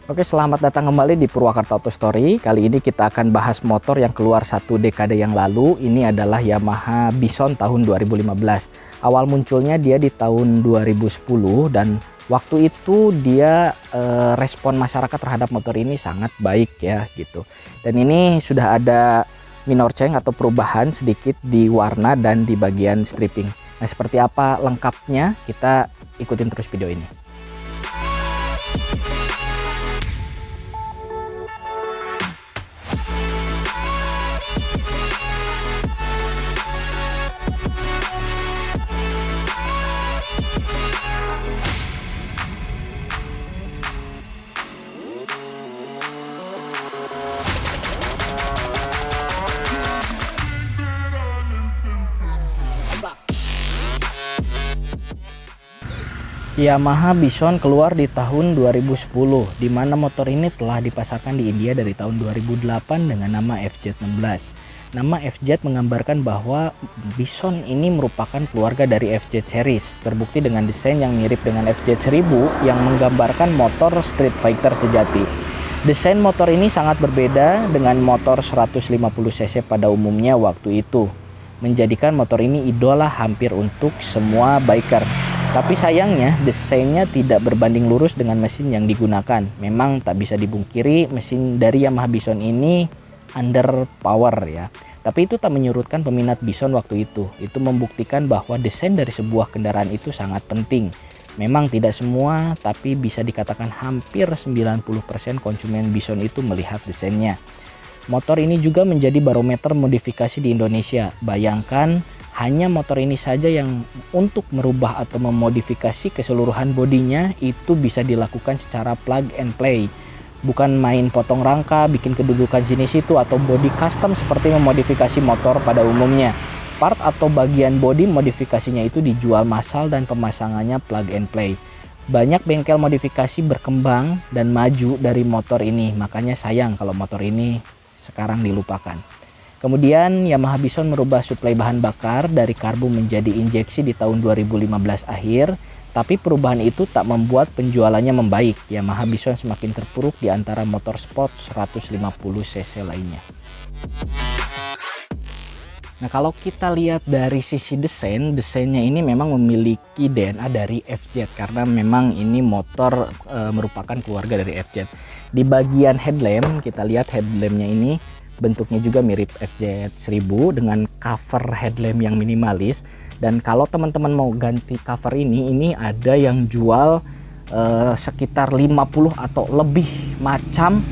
Oke, selamat datang kembali di Purwakarta Auto Story. Kali ini kita akan bahas motor yang keluar satu dekade yang lalu. Ini adalah Yamaha Bison tahun 2015. Awal munculnya dia di tahun 2010 dan waktu itu dia respon masyarakat terhadap motor ini sangat baik ya gitu. Dan ini sudah ada minor change atau perubahan sedikit di warna dan di bagian stripping. Nah, seperti apa lengkapnya? Kita ikutin terus video ini. Yamaha Bison keluar di tahun 2010, di mana motor ini telah dipasarkan di India dari tahun 2008 dengan nama FZ16. Nama FZ menggambarkan bahwa Bison ini merupakan keluarga dari FZ series, terbukti dengan desain yang mirip dengan FZ1000 yang menggambarkan motor street fighter sejati. Desain motor ini sangat berbeda dengan motor 150 cc pada umumnya waktu itu, menjadikan motor ini idola hampir untuk semua biker. Tapi sayangnya desainnya tidak berbanding lurus dengan mesin yang digunakan. Memang tak bisa dibungkiri mesin dari Yamaha Bison ini underpower ya. Tapi itu tak menyurutkan peminat Bison waktu itu. Itu membuktikan bahwa desain dari sebuah kendaraan itu sangat penting. Memang tidak semua, tapi bisa dikatakan hampir 90% konsumen Bison itu melihat desainnya. Motor ini juga menjadi barometer modifikasi di Indonesia. Bayangkan hanya motor ini saja yang untuk merubah atau memodifikasi keseluruhan bodinya itu bisa dilakukan secara plug and play. Bukan main potong rangka, bikin kedudukan sini situ atau body custom seperti memodifikasi motor pada umumnya. Part atau bagian body modifikasinya itu dijual massal dan pemasangannya plug and play. Banyak bengkel modifikasi berkembang dan maju dari motor ini, makanya sayang kalau motor ini sekarang dilupakan. Kemudian Yamaha Bison merubah suplai bahan bakar dari karbu menjadi injeksi di tahun 2015 akhir, tapi perubahan itu tak membuat penjualannya membaik. Yamaha Bison semakin terpuruk di antara motorsport 150 cc lainnya. Nah, kalau kita lihat dari sisi desainnya ini memang memiliki DNA dari FZ karena memang ini motor merupakan keluarga dari FZ. Di bagian headlamp, kita lihat headlampnya ini bentuknya juga mirip FZ1000 dengan cover headlamp yang minimalis. Dan kalau teman-teman mau ganti cover ini ada yang jual sekitar 50 atau lebih macam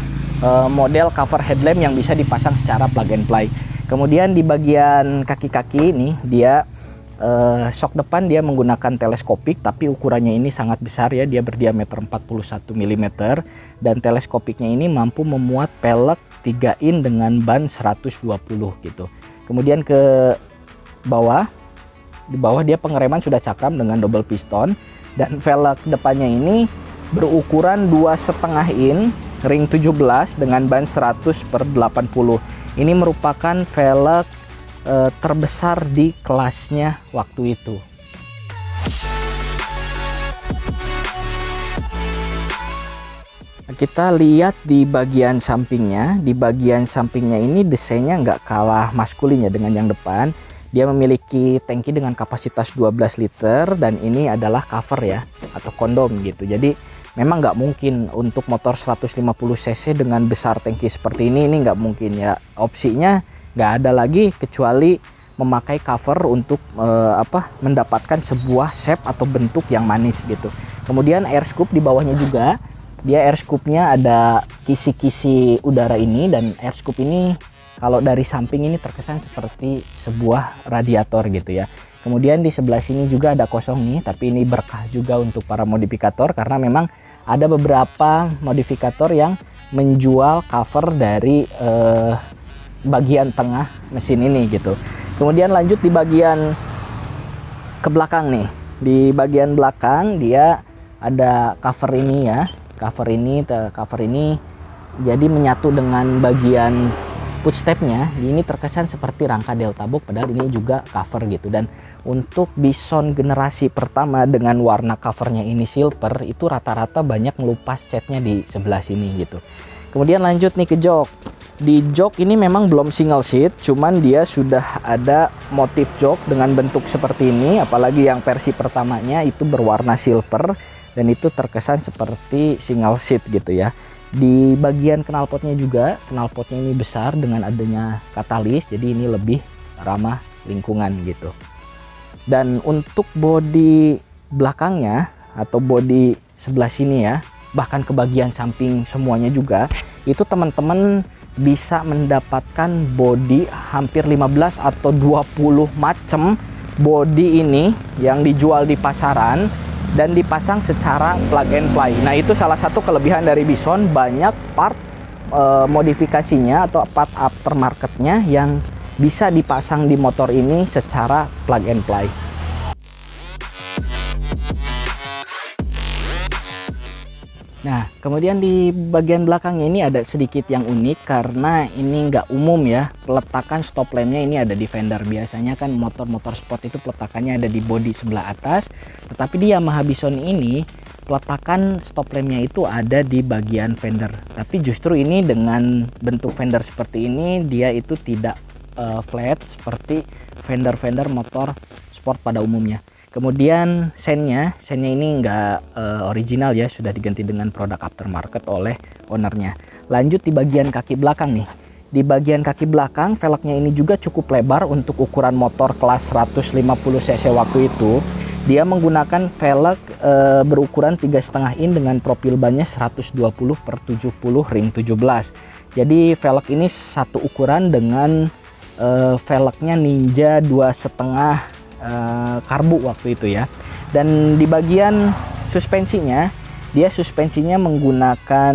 model cover headlamp yang bisa dipasang secara plug and play. Kemudian di bagian kaki-kaki ini dia shock depan dia menggunakan teleskopik, tapi ukurannya ini sangat besar ya, dia berdiameter 41 mm dan teleskopiknya ini mampu memuat pelek 3 in dengan ban 120 gitu. Kemudian ke bawah, di bawah dia pengereman sudah cakram dengan double piston dan velg depannya ini berukuran 2,5 in ring 17 dengan ban 100/80. Ini merupakan velg terbesar di kelasnya waktu itu. Kita lihat di bagian sampingnya. Di bagian sampingnya ini desainnya nggak kalah maskulin ya dengan yang depan. Dia memiliki tangki dengan kapasitas 12 liter dan ini adalah cover ya atau kondom gitu. Jadi memang nggak mungkin untuk motor 150 cc dengan besar tangki seperti ini nggak mungkin ya. Opsinya nggak ada lagi kecuali memakai cover untuk mendapatkan sebuah shape atau bentuk yang manis gitu. Kemudian air scoop di bawahnya juga. Dia air scoopnya ada kisi-kisi udara ini, dan air scoop ini kalau dari samping ini terkesan seperti sebuah radiator gitu ya. Kemudian di sebelah sini juga ada kosong nih, tapi ini berkah juga untuk para modifikator karena memang ada beberapa modifikator yang menjual cover dari bagian tengah mesin ini gitu. Kemudian lanjut di bagian ke belakang nih. Di bagian belakang dia ada cover ini ya. Cover ini jadi menyatu dengan bagian footstepnya ini terkesan seperti rangka Delta Box, padahal ini juga cover gitu. Dan untuk Bison generasi pertama dengan warna covernya ini silver, itu rata-rata banyak melupas catnya di sebelah sini gitu. Kemudian lanjut nih ke jok. Di jok ini memang belum single seat, cuman dia sudah ada motif jok dengan bentuk seperti ini, apalagi yang versi pertamanya itu berwarna silver dan itu terkesan seperti single seat gitu ya. Di bagian knalpotnya juga, knalpotnya ini besar dengan adanya katalis, jadi ini lebih ramah lingkungan gitu. Dan untuk bodi belakangnya atau bodi sebelah sini ya, bahkan ke bagian samping semuanya juga, itu teman-teman bisa mendapatkan bodi hampir 15 atau 20 macam bodi ini yang dijual di pasaran dan dipasang secara plug and play. Nah, itu salah satu kelebihan dari Bison, banyak part modifikasinya atau part aftermarketnya yang bisa dipasang di motor ini secara plug and play. Nah, kemudian di bagian belakangnya ini ada sedikit yang unik karena ini nggak umum ya. Peletakan stop lampnya ini ada di fender. Biasanya kan motor-motor sport itu peletakannya ada di bodi sebelah atas. Tetapi di Yamaha Bison ini peletakan stop lampnya itu ada di bagian fender. Tapi justru ini dengan bentuk fender seperti ini, dia itu tidak flat seperti fender-fender motor sport pada umumnya. Kemudian sennya ini nggak original ya, sudah diganti dengan produk aftermarket oleh ownernya. Lanjut di bagian kaki belakang nih. Di bagian kaki belakang velgnya ini juga cukup lebar untuk ukuran motor kelas 150 cc waktu itu. Dia menggunakan velg berukuran 3,5 in dengan profil bannya 120 per 70 ring 17. Jadi velg ini satu ukuran dengan velgnya Ninja 2,5 karbu waktu itu ya. Dan di bagian suspensinya, dia suspensinya menggunakan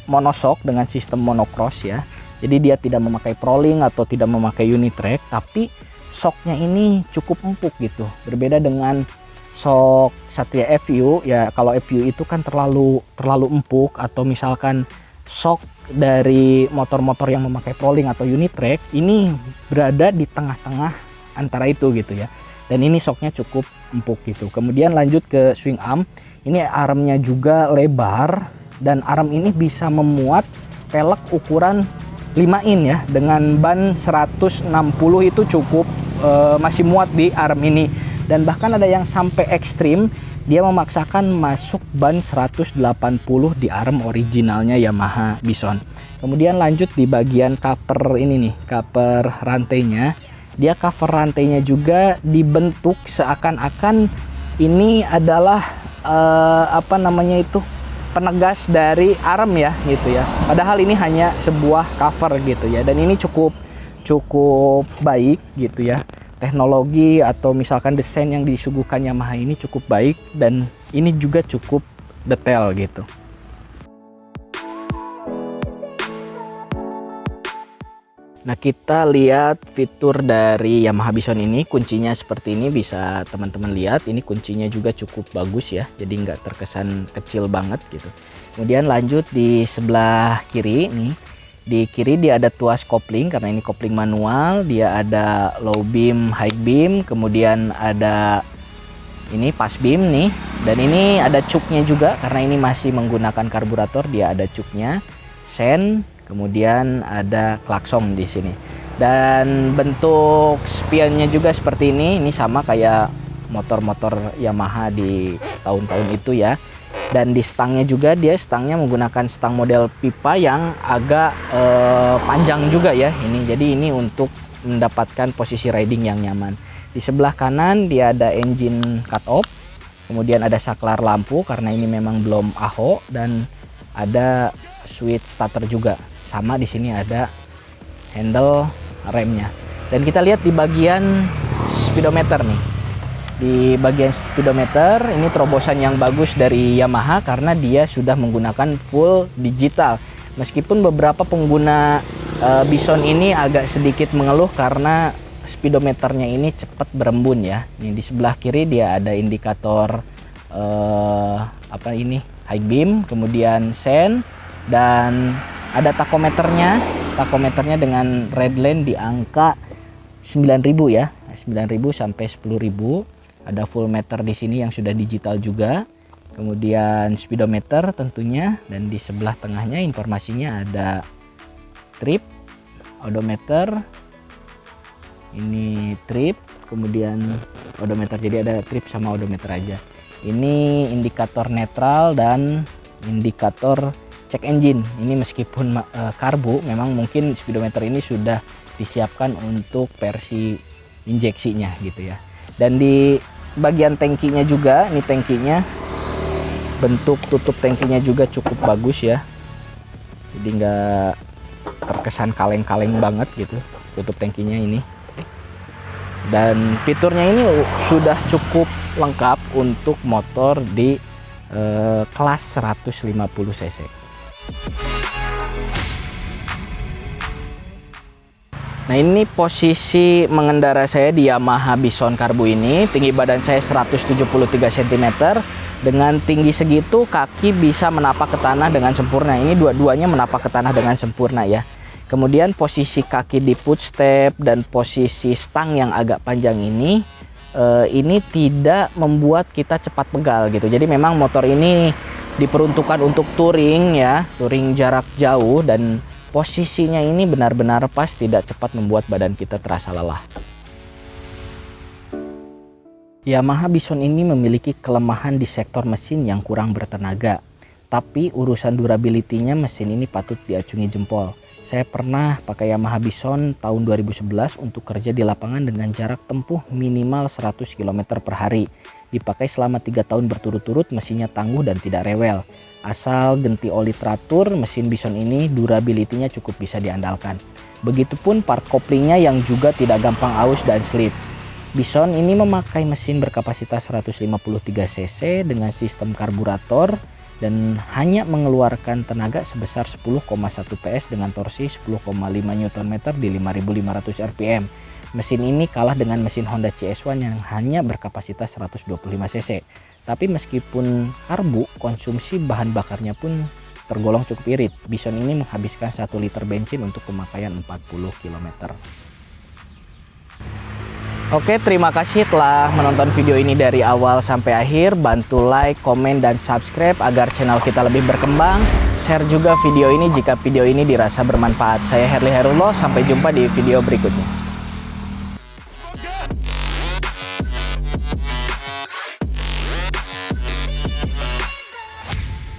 monoshock dengan sistem monocross ya. Jadi dia tidak memakai Proling atau tidak memakai Unitrack, tapi shocknya ini cukup empuk gitu. Berbeda dengan shock Satria FU ya. Kalau FU itu kan terlalu empuk, atau misalkan shock dari motor-motor yang memakai Proling atau Unitrack ini berada di tengah-tengah antara itu gitu ya. Dan ini shocknya cukup empuk gitu. Kemudian lanjut ke swing arm. Ini armnya juga lebar dan arm ini bisa memuat velg ukuran 5 in ya. Dengan ban 160 itu cukup masih muat di arm ini. Dan bahkan ada yang sampai ekstrim, dia memaksakan masuk ban 180 di arm originalnya Yamaha Bison. Kemudian lanjut di bagian cover ini nih, cover rantainya. Dia cover rantainya juga dibentuk seakan-akan ini adalah penegas dari arm ya gitu ya. Padahal ini hanya sebuah cover gitu ya. Dan ini cukup baik gitu ya. Teknologi atau misalkan desain yang disuguhkan Yamaha ini cukup baik, dan ini juga cukup detail gitu. Nah, kita lihat fitur dari Yamaha Bison ini. Kuncinya seperti ini, bisa teman-teman lihat. Ini kuncinya juga cukup bagus ya, jadi nggak terkesan kecil banget gitu. Kemudian lanjut di sebelah kiri nih. Di kiri dia ada tuas kopling karena ini kopling manual. Dia ada low beam, high beam, kemudian ada ini pas beam nih. Dan ini ada cuknya juga karena ini masih menggunakan karburator. Dia ada cuknya, sen. Kemudian ada klakson di sini. Dan bentuk spionnya juga seperti ini. Ini sama kayak motor-motor Yamaha di tahun-tahun itu ya. Dan di stangnya juga, dia stangnya menggunakan stang model pipa yang agak panjang juga ya ini. Jadi ini untuk mendapatkan posisi riding yang nyaman. Di sebelah kanan dia ada engine cut off. Kemudian ada saklar lampu karena ini memang belum AHO, dan ada switch starter juga. Sama di sini ada handle remnya. Dan kita lihat di bagian speedometer nih. Di bagian speedometer ini terobosan yang bagus dari Yamaha karena dia sudah menggunakan full digital. Meskipun beberapa pengguna Bison ini agak sedikit mengeluh karena speedometernya ini cepat berembun ya. Ini di sebelah kiri dia ada indikator high beam, kemudian sen, dan ada takometernya takometernya dengan Redline di angka 9.000 ya, 9.000 sampai 10.000. Ada full meter di sini yang sudah digital juga. Kemudian speedometer tentunya, dan di sebelah tengahnya informasinya ada trip, odometer. Ini trip, kemudian odometer. Jadi ada trip sama odometer aja. Ini indikator netral dan indikator check engine. Ini meskipun karbu, memang mungkin speedometer ini sudah disiapkan untuk versi injeksinya gitu ya. Dan di bagian tangkinya juga, ini tangkinya, bentuk tutup tangkinya juga cukup bagus ya. Jadi nggak terkesan kaleng-kaleng banget gitu tutup tangkinya ini. Dan fiturnya ini sudah cukup lengkap untuk motor di kelas 150 cc. Nah, ini posisi mengendara saya di Yamaha Bison Karbu ini. Tinggi badan saya 173 cm. Dengan tinggi segitu kaki bisa menapak ke tanah dengan sempurna. Ini dua-duanya menapak ke tanah dengan sempurna ya. Kemudian posisi kaki di footstep dan posisi stang yang agak panjang ini tidak membuat kita cepat pegal gitu. Jadi memang motor ini diperuntukkan untuk touring ya, touring jarak jauh, dan posisinya ini benar-benar pas, tidak cepat membuat badan kita terasa lelah. Yamaha Bison ini memiliki kelemahan di sektor mesin yang kurang bertenaga. Tapi urusan durability-nya mesin ini patut diacungi jempol. Saya pernah pakai Yamaha Bison tahun 2011 untuk kerja di lapangan dengan jarak tempuh minimal 100 km per hari. Dipakai selama 3 tahun berturut-turut, mesinnya tangguh dan tidak rewel. Asal ganti oli teratur, mesin Bison ini durability-nya cukup bisa diandalkan. Begitupun part koplingnya yang juga tidak gampang aus dan slip. Bison ini memakai mesin berkapasitas 153 cc dengan sistem karburator dan hanya mengeluarkan tenaga sebesar 10,1 PS dengan torsi 10,5 Nm di 5.500 rpm. Mesin ini kalah dengan mesin Honda CS1 yang hanya berkapasitas 125 cc. Tapi meskipun karbu, konsumsi bahan bakarnya pun tergolong cukup irit. Bison ini menghabiskan 1 liter bensin untuk pemakaian 40 km. Oke, terima kasih telah menonton video ini dari awal sampai akhir. Bantu like, komen, dan subscribe agar channel kita lebih berkembang. Share juga video ini jika video ini dirasa bermanfaat. Saya Herli Herullah, sampai jumpa di video berikutnya.